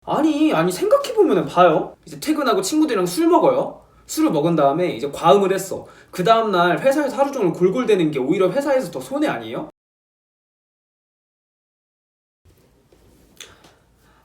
아니 생각해보면 봐요. 이제 퇴근하고 친구들이랑 술 먹어요. 술을 먹은 다음에 이제 과음을 했어. 그 다음날 회사에서 하루 종일 골골대는 게 오히려 회사에서 더 손해 아니에요?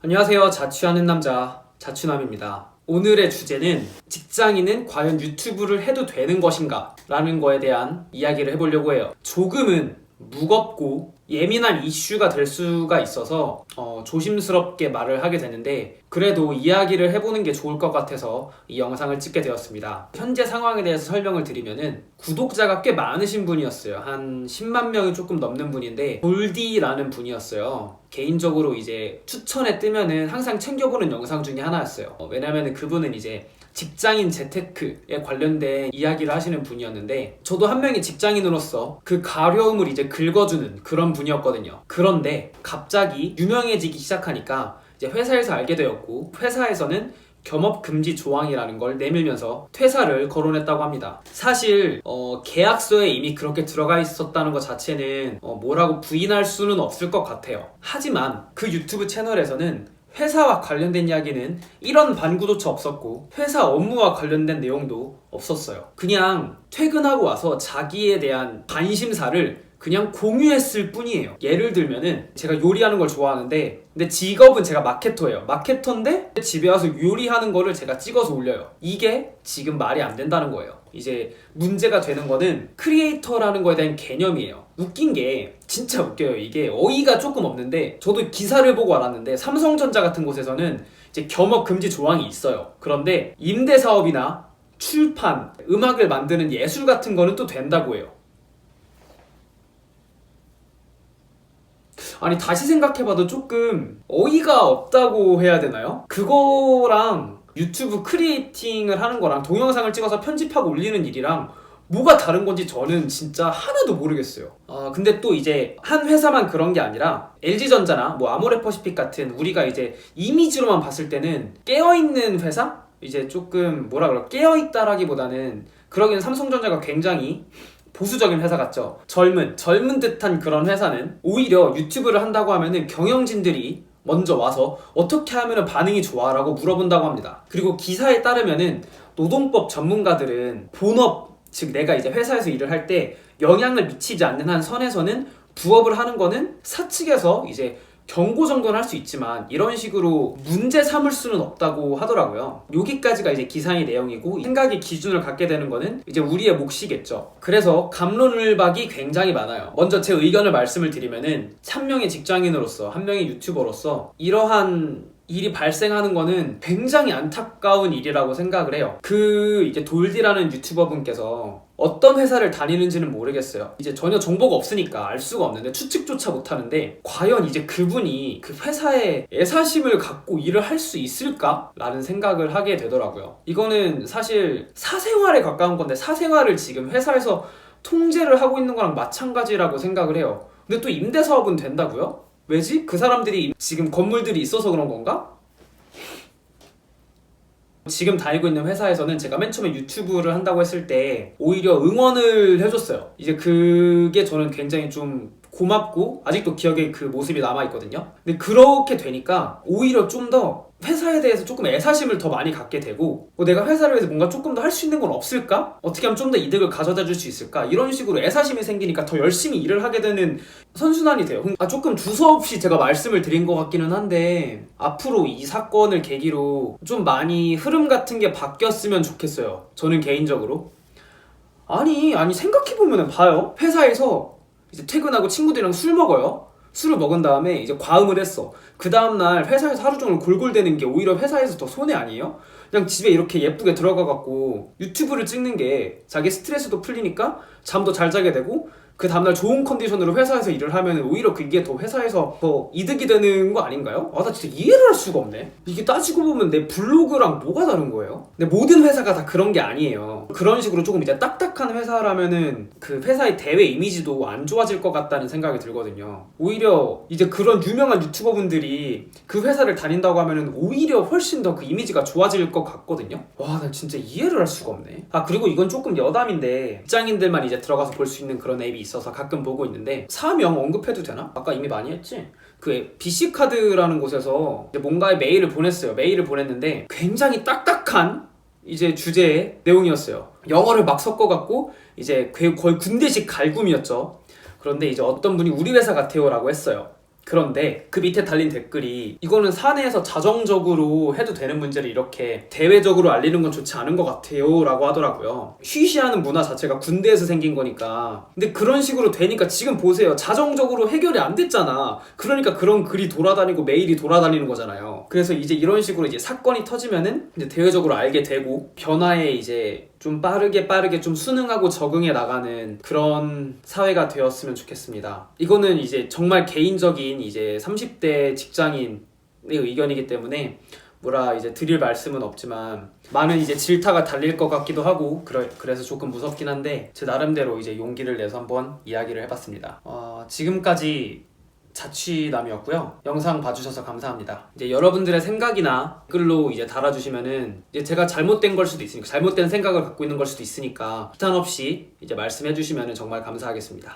안녕하세요. 자취하는 남자 자취남입니다. 오늘의 주제는 직장인은 과연 유튜브를 해도 되는 것인가? 라는 거에 대한 이야기를 해보려고 해요. 조금은 무겁고 예민한 이슈가 될 수가 있어서 조심스럽게 말을 하게 되는데, 그래도 이야기를 해보는 게 좋을 것 같아서 이 영상을 찍게 되었습니다. 현재 상황에 대해서 설명을 드리면은, 구독자가 꽤 많으신 분이었어요. 한 10만 명이 조금 넘는 분인데, 돌디라는 분이었어요. 개인적으로 이제 추천에 뜨면은 항상 챙겨보는 영상 중에 하나였어요. 왜냐면은 그분은 이제 직장인 재테크에 관련된 이야기를 하시는 분이었는데, 저도 한 명의 직장인으로서 그 가려움을 이제 긁어주는 그런 분이었거든요. 그런데 갑자기 유명해지기 시작하니까 이제 회사에서 알게 되었고, 회사에서는 겸업 금지 조항이라는 걸 내밀면서 퇴사를 거론했다고 합니다. 사실 계약서에 이미 그렇게 들어가 있었다는 것 자체는 뭐라고 부인할 수는 없을 것 같아요. 하지만 그 유튜브 채널에서는 회사와 관련된 이야기는 이런 반구조차 없었고, 회사 업무와 관련된 내용도 없었어요. 그냥 퇴근하고 와서 자기에 대한 관심사를 그냥 공유했을 뿐이에요. 예를 들면은, 제가 요리하는 걸 좋아하는데, 근데 직업은 제가 마케터예요. 마케터인데 집에 와서 요리하는 거를 제가 찍어서 올려요. 이게 지금 말이 안 된다는 거예요. 이제 문제가 되는 거는 크리에이터라는 거에 대한 개념이에요. 웃긴 게 진짜 웃겨요. 이게 어이가 조금 없는데, 저도 기사를 보고 알았는데, 삼성전자 같은 곳에서는 이제 겸업 금지 조항이 있어요. 그런데 임대 사업이나 출판, 음악을 만드는 예술 같은 거는 또 된다고 해요. 아니, 다시 생각해봐도 조금 어이가 없다고 해야 되나요? 그거랑 유튜브 크리에이팅을 하는 거랑 동영상을 찍어서 편집하고 올리는 일이랑 뭐가 다른 건지 저는 진짜 하나도 모르겠어요. 근데 또 이제 한 회사만 그런 게 아니라 LG전자나 뭐 아모레퍼시픽 같은, 우리가 이제 이미지로만 봤을 때는 깨어있는 회사? 이제 조금 뭐라 그럴까, 깨어있다라기보다는, 그러기엔 삼성전자가 굉장히 보수적인 회사 같죠. 젊은 듯한 그런 회사는 오히려 유튜브를 한다고 하면은 경영진들이 먼저 와서 어떻게 하면 반응이 좋아? 라고 물어본다고 합니다. 그리고 기사에 따르면은 노동법 전문가들은 본업, 즉 내가 이제 회사에서 일을 할 때 영향을 미치지 않는 한 선에서는 부업을 하는 거는 사측에서 이제 경고 정도는 할 수 있지만, 이런 식으로 문제 삼을 수는 없다고 하더라고요. 여기까지가 이제 기사의 내용이고, 생각의 기준을 갖게 되는 거는 이제 우리의 몫이겠죠. 그래서 갑론을박이 굉장히 많아요. 먼저 제 의견을 말씀을 드리면은, 한 명의 직장인으로서, 한 명의 유튜버로서 이러한 일이 발생하는 거는 굉장히 안타까운 일이라고 생각을 해요. 이제 돌디라는 유튜버 분께서 어떤 회사를 다니는지는 모르겠어요. 이제 전혀 정보가 없으니까 알 수가 없는데, 추측조차 못하는데, 과연 이제 그분이 그 회사에 애사심을 갖고 일을 할 수 있을까? 라는 생각을 하게 되더라고요. 이거는 사실 사생활에 가까운 건데, 사생활을 지금 회사에서 통제를 하고 있는 거랑 마찬가지라고 생각을 해요. 근데 또 임대사업은 된다고요? 왜지? 그 사람들이 지금 건물들이 있어서 그런 건가? 지금 다니고 있는 회사에서는 제가 맨 처음에 유튜브를 한다고 했을 때 오히려 응원을 해줬어요. 이제 그게 저는 굉장히 좀 고맙고, 아직도 기억에 그 모습이 남아있거든요. 근데 그렇게 되니까 오히려 좀 더 회사에 대해서 조금 애사심을 더 많이 갖게 되고, 내가 회사를 위해서 뭔가 조금 더 할 수 있는 건 없을까? 어떻게 하면 좀 더 이득을 가져다 줄 수 있을까? 이런 식으로 애사심이 생기니까 더 열심히 일을 하게 되는 선순환이 돼요. 조금 두서없이 제가 말씀을 드린 것 같기는 한데, 앞으로 이 사건을 계기로 좀 많이 흐름 같은 게 바뀌었으면 좋겠어요. 저는 개인적으로. 아니 생각해보면 봐요. 회사에서 이제 퇴근하고 친구들이랑 술 먹어요. 술을 먹은 다음에 이제 과음을 했어. 그 다음날 회사에서 하루 종일 골골대는 게 오히려 회사에서 더 손해 아니에요? 그냥 집에 이렇게 예쁘게 들어가갖고 유튜브를 찍는 게 자기 스트레스도 풀리니까 잠도 잘 자게 되고, 그 다음날 좋은 컨디션으로 회사에서 일을 하면 오히려 그게 더 회사에서 더 이득이 되는 거 아닌가요? 나 진짜 이해를 할 수가 없네. 이게 따지고 보면 내 블로그랑 뭐가 다른 거예요? 근데 모든 회사가 다 그런 게 아니에요. 그런 식으로 조금 이제 딱딱한 회사라면은 그 회사의 대외 이미지도 안 좋아질 것 같다는 생각이 들거든요. 오히려 이제 그런 유명한 유튜버분들이 그 회사를 다닌다고 하면은 오히려 훨씬 더 그 이미지가 좋아질 것 같거든요. 나 진짜 이해를 할 수가 없네. 그리고 이건 조금 여담인데, 직장인들만 이제 들어가서 볼 수 있는 그런 앱이 있어서 가끔 보고 있는데, 사명 언급해도 되나? 아까 이미 많이 했지? 그 BC 카드라는 곳에서 이제 뭔가의 메일을 보냈어요. 메일을 보냈는데 굉장히 딱딱한 이제 주제의 내용이었어요. 영어를 막 섞어갖고 이제 거의 군대식 갈굼이었죠. 그런데 이제 어떤 분이 우리 회사 같아요라고 했어요. 그런데 그 밑에 달린 댓글이 이거는 사내에서 자정적으로 해도 되는 문제를 이렇게 대외적으로 알리는 건 좋지 않은 것 같아요 라고 하더라고요. 쉬쉬하는 문화 자체가 군대에서 생긴 거니까. 근데 그런 식으로 되니까 지금 보세요. 자정적으로 해결이 안 됐잖아. 그러니까 그런 글이 돌아다니고 메일이 돌아다니는 거잖아요. 그래서 이제 이런 식으로 이제 사건이 터지면은 이제 대외적으로 알게 되고 변화에 이제 좀 빠르게 좀 순응하고 적응해 나가는 그런 사회가 되었으면 좋겠습니다. 이거는 이제 정말 개인적인 이제 30대 직장인의 의견이기 때문에 이제 드릴 말씀은 없지만 많은 이제 질타가 달릴 것 같기도 하고 그래서 조금 무섭긴 한데 제 나름대로 이제 용기를 내서 한번 이야기를 해봤습니다. 지금까지 자취남이었고요. 영상 봐주셔서 감사합니다. 이제 여러분들의 생각이나 댓글로 이제 달아주시면은 이제 제가 잘못된 걸 수도 있으니까 잘못된 생각을 갖고 있는 걸 수도 있으니까 비탄 없이 이제 말씀해주시면은 정말 감사하겠습니다.